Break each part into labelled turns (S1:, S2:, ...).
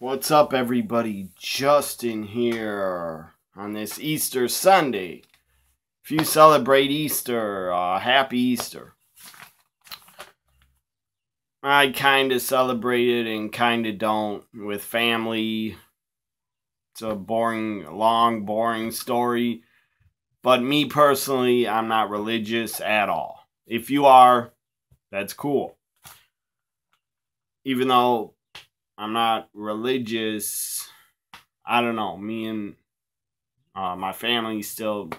S1: What's up, everybody? Justin here on this Easter Sunday. If you celebrate Easter, happy Easter. I kind of celebrate it and kind of don't with family. It's a long, boring story. But me personally, I'm not religious at all. If you are, that's cool. Even though I'm not religious, I don't know. Me and my family still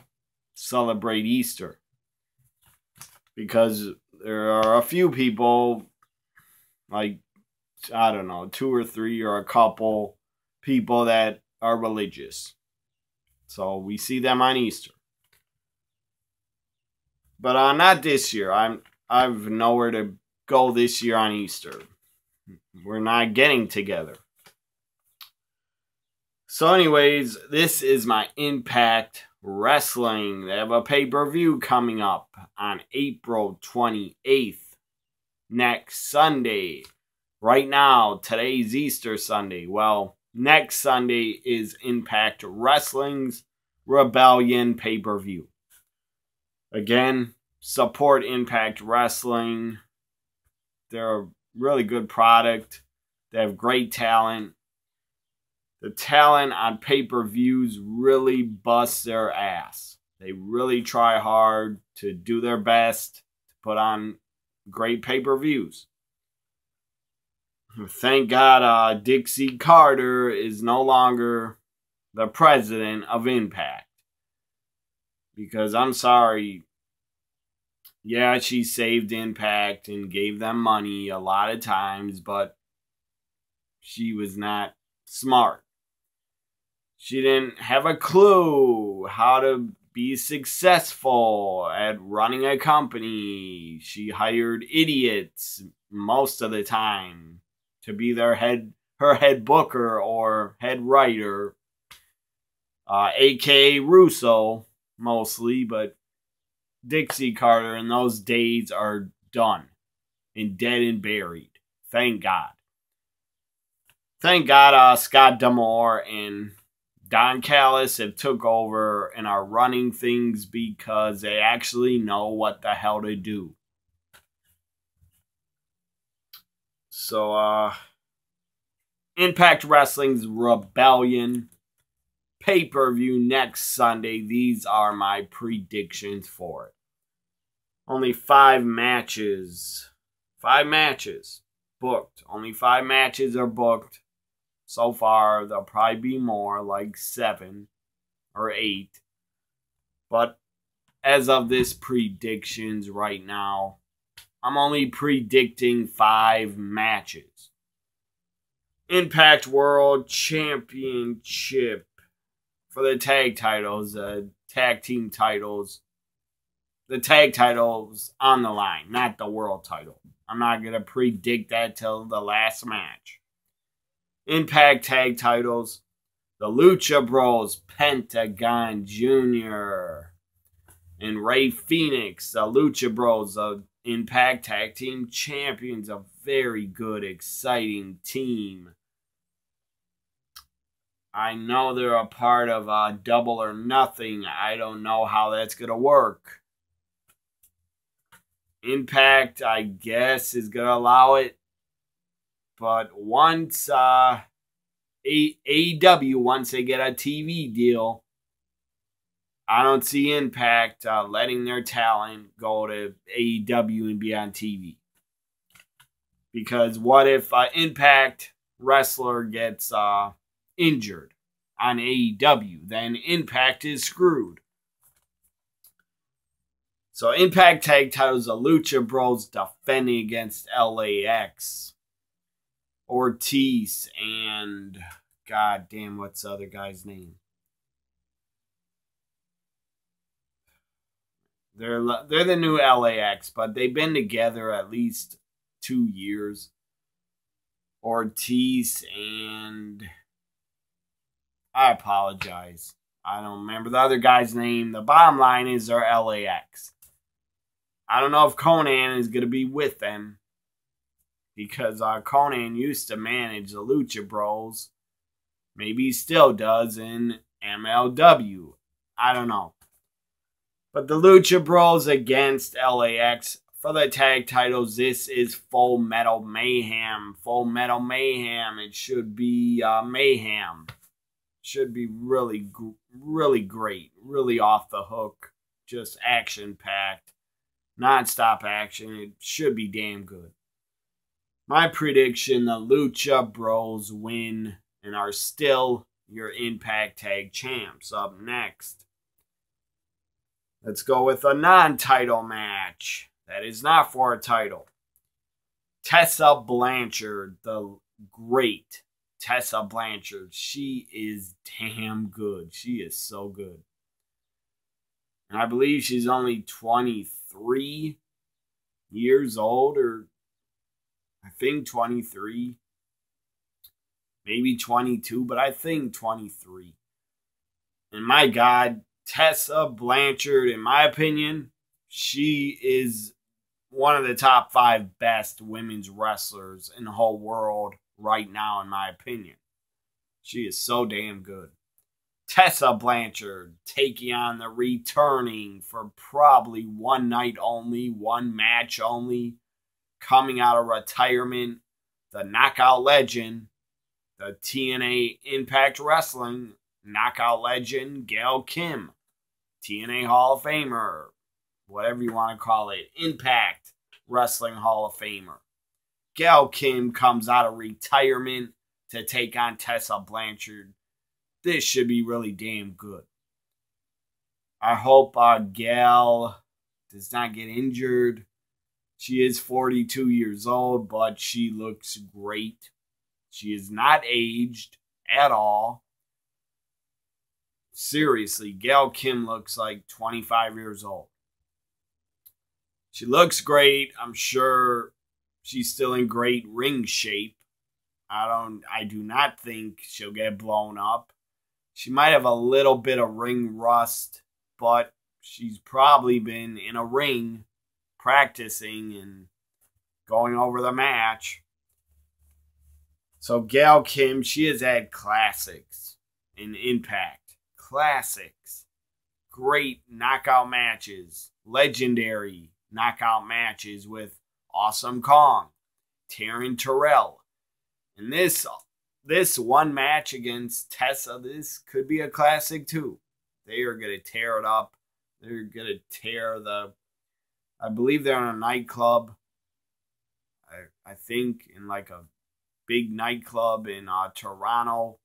S1: celebrate Easter. Because there are a few people, like, I don't know, 2 or 3 or a couple people that are religious. So we see them on Easter. But not this year. I've nowhere to go this year on Easter. We're not getting together. So anyways, this is my Impact Wrestling. They have a pay-per-view coming up on April 28th. Next Sunday. Right now, today's Easter Sunday. Well, next Sunday is Impact Wrestling's Rebellion pay-per-view. Again, support Impact Wrestling. They're a really good product. They have great talent. The talent on pay-per-views really busts their ass. They really try hard to do their best to put on great pay-per-views. Thank God Dixie Carter is no longer the president of Impact. Because I'm sorry, yeah, she saved Impact and gave them money a lot of times, but she was not smart. She didn't have a clue how to be successful at running a company. She hired idiots most of the time to be her head booker or head writer, a.k.a. Russo mostly, but Dixie Carter in those days are done and dead and buried. Thank God. Thank God Scott D'Amore and Don Callis have took over and are running things because they actually know what the hell to do. So, Impact Wrestling's Rebellion pay-per-view next Sunday. These are my predictions for it. Only 5 matches. 5 matches booked. Only 5 matches are booked. So far, there'll probably be more, like 7 or 8. But as of this predictions right now, I'm only predicting 5 matches. Impact World Championship for the tag titles, tag team titles. The tag titles on the line, not the world title. I'm not going to predict that till the last match. Impact tag titles, the Lucha Bros, Pentagon Jr. and Rey Fenix, the Lucha Bros, the Impact Tag Team Champions, a very good, exciting team. I know they're a part of Double or Nothing. I don't know how that's going to work. Impact, I guess, is going to allow it. But once AEW, once they get a TV deal, I don't see Impact letting their talent go to AEW and be on TV. Because what if Impact wrestler gets injured on AEW? Then Impact is screwed. So Impact tag titles, the Lucha Bros defending against LAX. Ortiz and god damn, what's the other guy's name? They're the new LAX, but they've been together at least 2 years. Ortiz and I apologize. I don't remember the other guy's name. The bottom line is they're LAX. I don't know if Conan is going to be with them. because Conan used to manage the Lucha Bros. Maybe he still does in MLW. I don't know. But the Lucha Bros against LAX for the tag titles. This is Full Metal Mayhem. Full Metal Mayhem. It should be mayhem. Should be really great. Really off the hook. Just action-packed. Non-stop action. It should be damn good. My prediction, the Lucha Bros win and are still your Impact Tag Champs. Up next, let's go with a non-title match. That is not for a title. Tessa Blanchard, the great Tessa Blanchard. She is damn good. She is so good. And I believe she's only 23 years old, or I think 23. Maybe 22, but I think 23. And my God, Tessa Blanchard, in my opinion, she is one of the top 5 best women's wrestlers in the whole world right now, in my opinion. She is so damn good. Tessa Blanchard taking on the returning for probably one night only, one match only, coming out of retirement, the Knockout Legend, the TNA Impact Wrestling Knockout Legend, Gail Kim, TNA Hall of Famer, whatever you want to call it, Impact Wrestling Hall of Famer. Gail Kim comes out of retirement to take on Tessa Blanchard. This should be really damn good. I hope Gail does not get injured. She is 42 years old, but she looks great. She is not aged at all. Seriously, Gail Kim looks like 25 years old. She looks great. I'm sure she's still in great ring shape. I do not think she'll get blown up. She might have a little bit of ring rust, but she's probably been in a ring practicing and going over the match. So Gail Kim, she has had classics in Impact. Classics. Great knockout matches. Legendary knockout matches with Awesome Kong, Taryn Terrell. And this one match against Tessa, this could be a classic too. They are going to tear it up. They're going to tear I believe they're in a nightclub. I think in like a big nightclub in Toronto.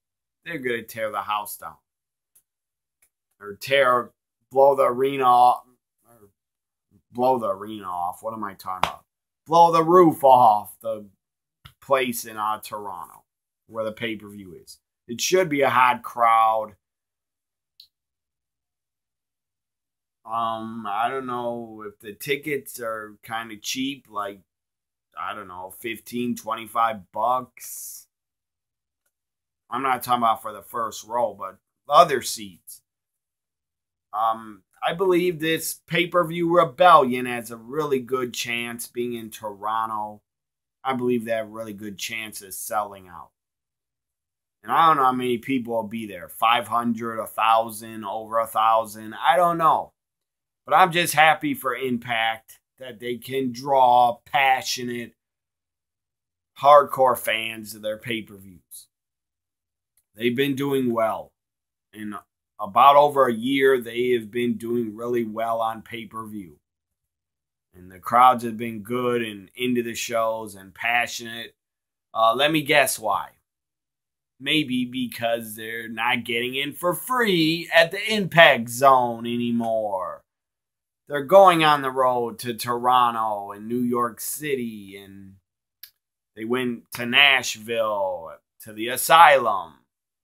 S1: They're going to tear the house down. Or blow the arena off. Blow the arena off. What am I talking about? Blow the roof off the place in Toronto where the pay-per-view is. It should be a hot crowd. I don't know if the tickets are kind of cheap, like, I don't know, $15, $25. I'm not talking about for the first row, but other seats. I believe this pay-per-view Rebellion has a really good chance being in Toronto. I believe they have a really good chance of selling out. And I don't know how many people will be there. 500, 1,000, over 1,000. I don't know. But I'm just happy for Impact that they can draw passionate, hardcore fans to their pay-per-views. They've been doing well. In about over a year, they have been doing really well on pay-per-view. And the crowds have been good and into the shows and passionate. Let me guess why. Maybe because they're not getting in for free at the Impact Zone anymore. They're going on the road to Toronto and New York City, and they went to Nashville, to the Asylum.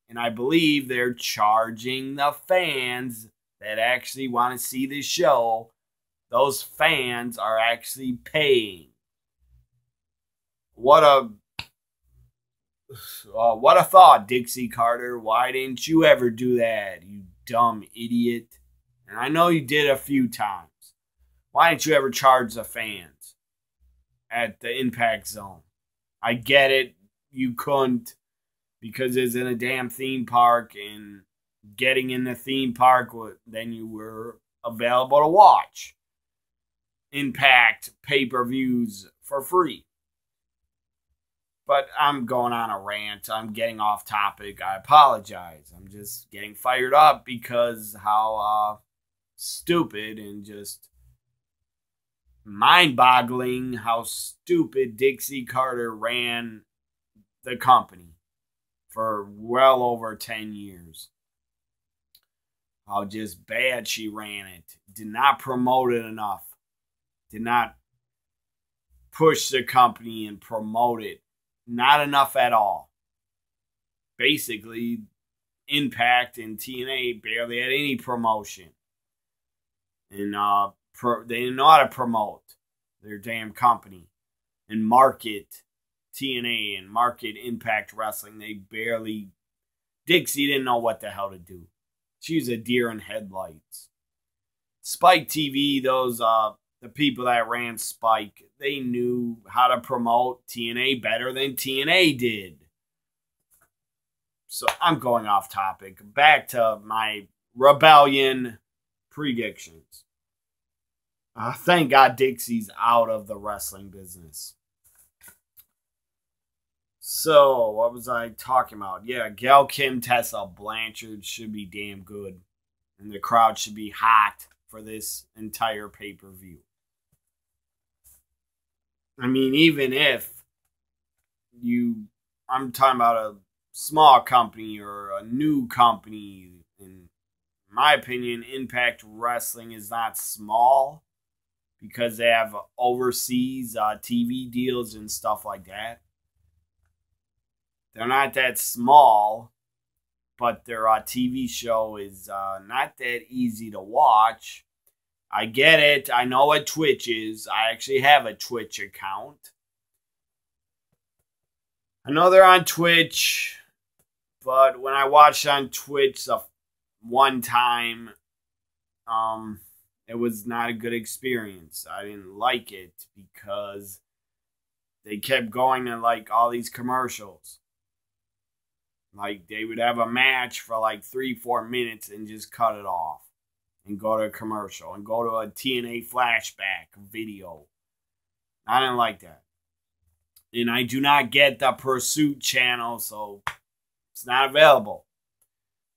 S1: And I believe they're charging the fans that actually want to see the show. Those fans are actually paying. What a thought, Dixie Carter. Why didn't you ever do that, you dumb idiot? And I know you did a few times. Why didn't you ever charge the fans at the Impact Zone? I get it. You couldn't because it's in a damn theme park, and getting in the theme park, then you were available to watch Impact pay-per-views for free. But I'm going on a rant. I'm getting off topic. I apologize. I'm just getting fired up because how stupid and just mind-boggling how stupid Dixie Carter ran the company for well over 10 years. How just bad she ran it. Did not promote it enough. Did not push the company and promote it. Not enough at all. Basically, Impact and TNA barely had any promotion. And they didn't know how to promote their damn company and market TNA and market Impact Wrestling. They barely... Dixie didn't know what the hell to do. She was a deer in headlights. Spike TV, those the people that ran Spike, they knew how to promote TNA better than TNA did. So I'm going off topic. Back to my Rebellion predictions. Thank God Dixie's out of the wrestling business. So, what was I talking about? Yeah, Gail Kim, Tessa Blanchard should be damn good. And the crowd should be hot for this entire pay-per-view. I mean, even if I'm talking about a small company or a new company. In my opinion, Impact Wrestling is not small because they have overseas TV deals and stuff like that. They're not that small, but their TV show is not that easy to watch. I get it. I know what Twitch is. I actually have a Twitch account. I know they're on Twitch, but when I watched on Twitch one time, it was not a good experience. I didn't like it because they kept going to like all these commercials. Like they would have a match for like 3-4 minutes and just cut it off and go to a commercial and go to a TNA flashback video. I didn't like that. And I do not get the Pursuit channel, so it's not available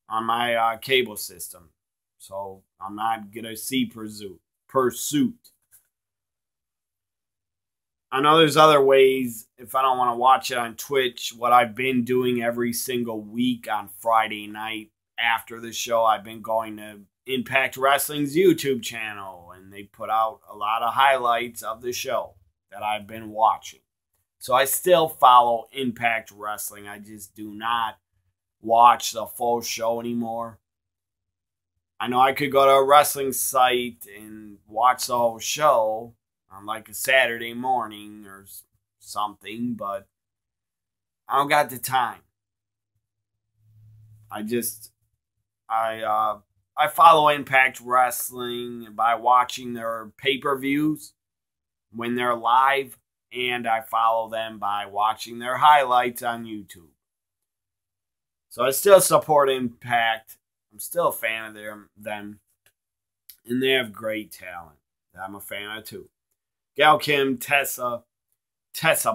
S1: on my cable system. So I'm not going to see Pursuit. I know there's other ways if I don't want to watch it on Twitch. What I've been doing every single week on Friday night after the show, I've been going to Impact Wrestling's YouTube channel, and they put out a lot of highlights of the show that I've been watching. So I still follow Impact Wrestling. I just do not watch the full show anymore. I know I could go to a wrestling site and watch the whole show on like a Saturday morning or something, but I don't got the time. I follow Impact Wrestling by watching their pay-per-views when they're live, and I follow them by watching their highlights on YouTube. So I still support Impact. I'm still a fan of them, and they have great talent that I'm a fan of too. Gail Kim, Tessa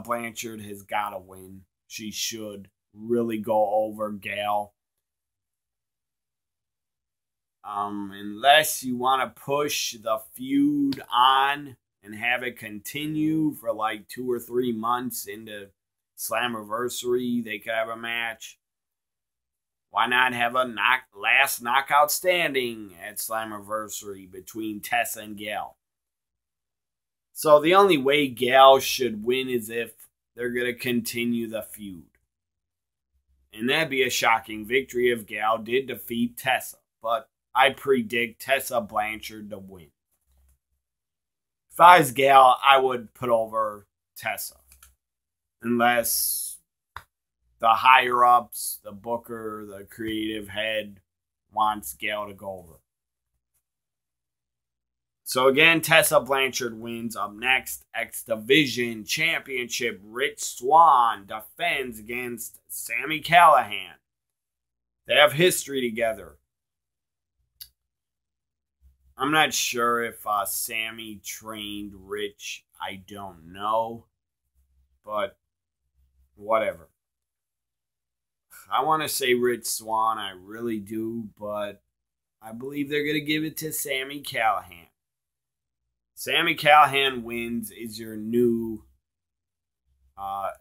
S1: Blanchard has got to win. She should really go over Gail. Unless you want to push the feud on and have it continue for like 2 or 3 months into Slammiversary, they could have a match. Why not have a last knockout standing at Slammiversary between Tessa and Gail? So the only way Gail should win is if they're going to continue the feud. And that'd be a shocking victory if Gail did defeat Tessa. But I predict Tessa Blanchard to win. If I was Gail, I would put over Tessa. Unless the higher-ups, the booker, the creative head wants Gail to go over. So again, Tessa Blanchard wins. Up next, X Division Championship. Rich Swann defends against Sami Callihan. They have history together. I'm not sure if Sami trained Rich. I don't know. But whatever. I want to say Rich Swann. I really do. But I believe they're going to give it to Sami Callihan. Sami Callihan wins, is your new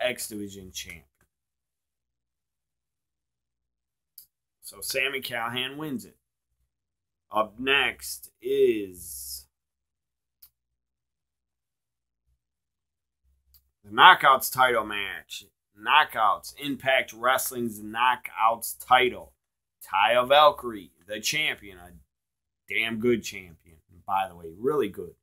S1: X Division champ. So Sami Callihan wins it. Up next is the Knockouts title match. Knockouts. Impact Wrestling's Knockouts title. Taya Valkyrie, the champion. A damn good champion, by the way. Really good.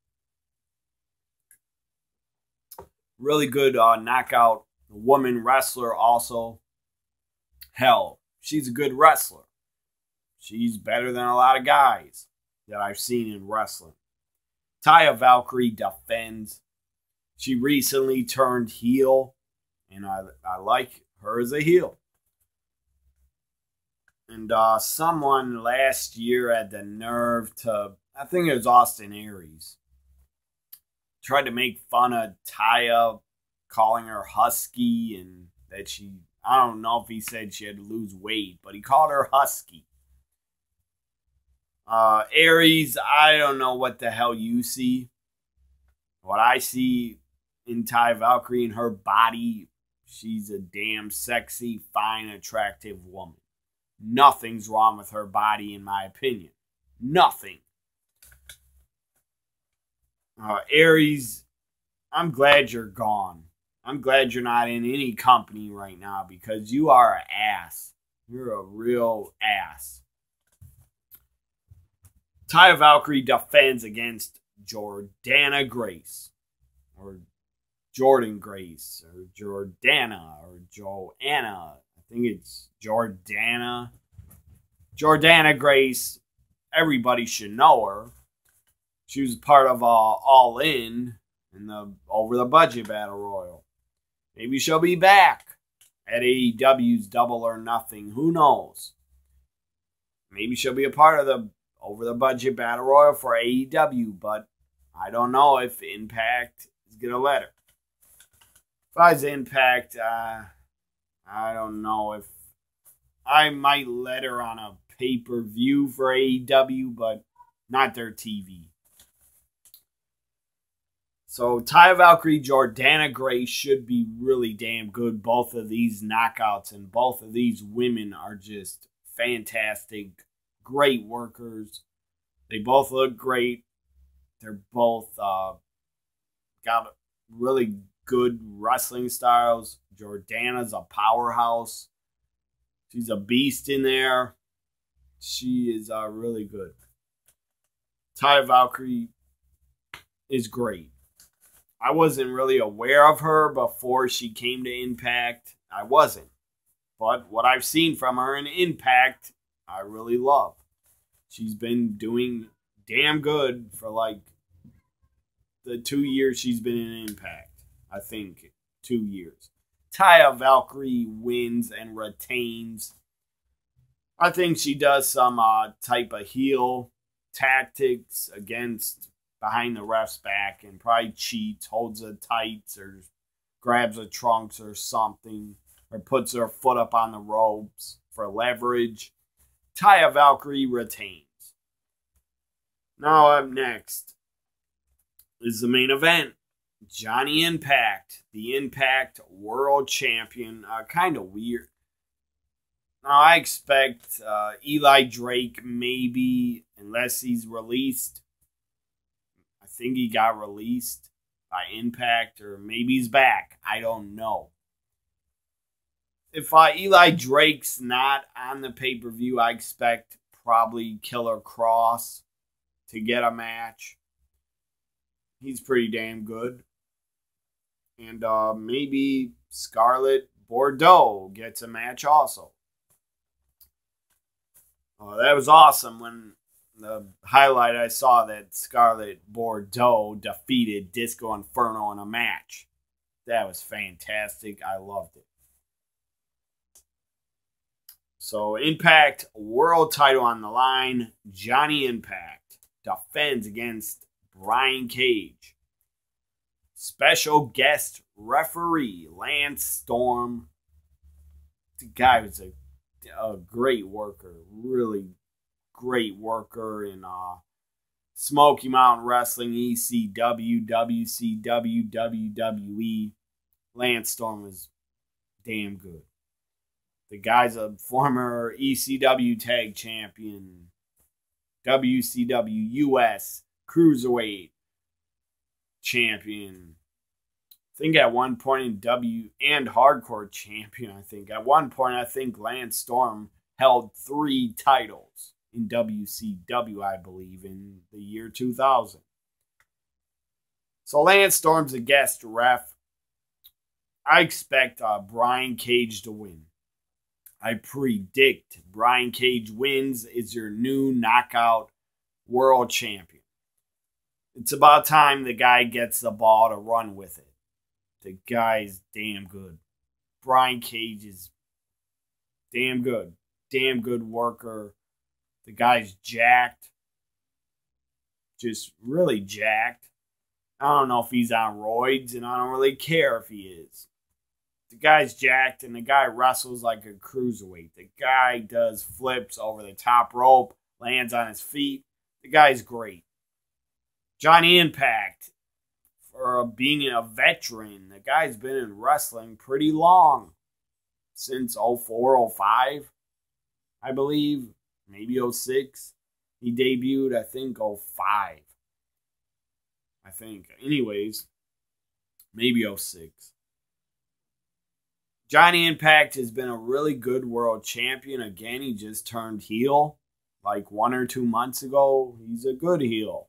S1: Really good knockout woman wrestler also. Hell, she's a good wrestler. She's better than a lot of guys that I've seen in wrestling. Taya Valkyrie defends. She recently turned heel, and I like her as a heel. And someone last year had the nerve to, I think it was Austin Aries, tried to make fun of Taya, calling her husky, and that she, I don't know if he said she had to lose weight, but he called her husky. Aries, I don't know what the hell you see. What I see in Taya Valkyrie and her body, she's a damn sexy, fine, attractive woman. Nothing's wrong with her body, in my opinion. Nothing. Aries, I'm glad you're gone. I'm glad you're not in any company right now because you are an ass. You're a real ass. Taya Valkyrie defends against Jordana Grace. Or Jordan Grace. Or Jordana. Or Joanna. I think it's Jordana. Jordana Grace. Everybody should know her. She was part of All In the Over the Budget Battle Royal. Maybe she'll be back at AEW's Double or Nothing. Who knows? Maybe she'll be a part of the Over the Budget Battle Royal for AEW, but I don't know if Impact is going to let her. If I was Impact, I don't know if I might let her on a pay-per-view for AEW, but not their TV. So, Taya Valkyrie, Jordana Grace should be really damn good. Both of these knockouts and both of these women are just fantastic, great workers. They both look great. They're both got really good wrestling styles. Jordana's a powerhouse. She's a beast in there. She is really good. Taya Valkyrie is great. I wasn't really aware of her before she came to Impact. I wasn't. But what I've seen from her in Impact, I really love. She's been doing damn good for like the 2 years she's been in Impact. I think 2 years. Taya Valkyrie wins and retains. I think she does some type of heel tactics against behind the ref's back and probably cheats, holds the tights or grabs the trunks or something, or puts her foot up on the ropes for leverage. Taya Valkyrie retains. Now up next is the main event. Johnny Impact, the Impact World Champion. Kind of weird. Now I expect Eli Drake maybe, unless he's released. I think he got released by Impact, or maybe he's back. I don't know. If Eli Drake's not on the pay-per-view, I expect probably Killer Kross to get a match. He's pretty damn good. And maybe Scarlett Bordeaux gets a match also. That was awesome when the highlight I saw that Scarlett Bordeaux defeated Disco Inferno in a match. That was fantastic. I loved it. So Impact World title on the line. Johnny Impact defends against Brian Cage. Special guest referee Lance Storm. The guy was a great worker. Really great worker in Smoky Mountain Wrestling, ECW, WCW, WWE. Lance Storm was damn good. The guy's a former ECW Tag Champion, WCW US Cruiserweight Champion. I think at one point and Hardcore Champion, I think. At one point, I think Lance Storm held 3 titles in WCW, I believe, in the year 2000. So Lance Storm's a guest ref. I expect Brian Cage to win. I predict Brian Cage wins, is your new knockout world champion. It's about time the guy gets the ball to run with it. The guy's damn good. Brian Cage is damn good. Damn good worker. The guy's jacked. Just really jacked. I don't know if he's on roids, and I don't really care if he is. The guy's jacked, and the guy wrestles like a cruiserweight. The guy does flips over the top rope, lands on his feet. The guy's great. Johnny Impact, for being a veteran, the guy's been in wrestling pretty long. Since 04, 05, I believe. Maybe 06. He debuted, I think, 05. I think. Anyways, maybe 06. Johnny Impact has been a really good world champion. Again, he just turned heel like 1 or 2 months ago. He's a good heel.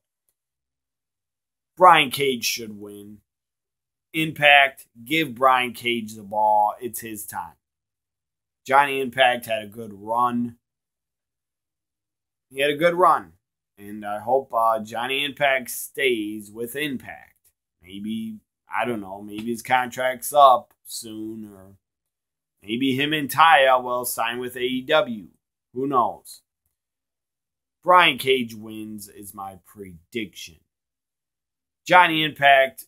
S1: Brian Cage should win. Impact, give Brian Cage the ball. It's his time. Johnny Impact had a good run. He had a good run. And I hope Johnny Impact stays with Impact. Maybe, I don't know, maybe his contract's up soon, or maybe him and Taya will sign with AEW. Who knows? Brian Cage wins is my prediction. Johnny Impact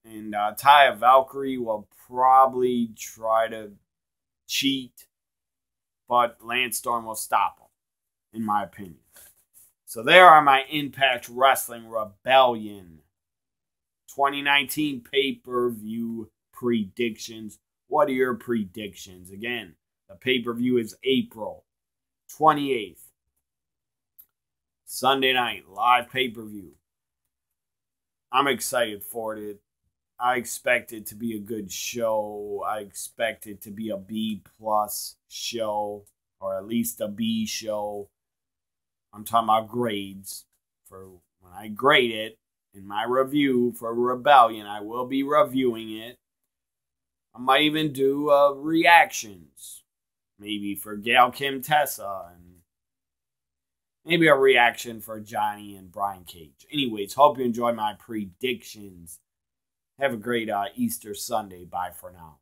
S1: and Taya Valkyrie will probably try to cheat, but Lance Storm will stop them, in my opinion. So there are my Impact Wrestling Rebellion 2019 pay-per-view predictions. What are your predictions? Again, the pay-per-view is April 28th. Sunday night, live pay-per-view. I'm excited for it. I expect it to be a good show. I expect it to be a B+ show, or at least a B show. I'm talking about grades. For when I grade it in my review for Rebellion, I will be reviewing it. I might even do reactions. Maybe for Gail Kim Tessa, and maybe a reaction for Johnny and Brian Cage. Anyways, hope you enjoy my predictions. Have a great Easter Sunday. Bye for now.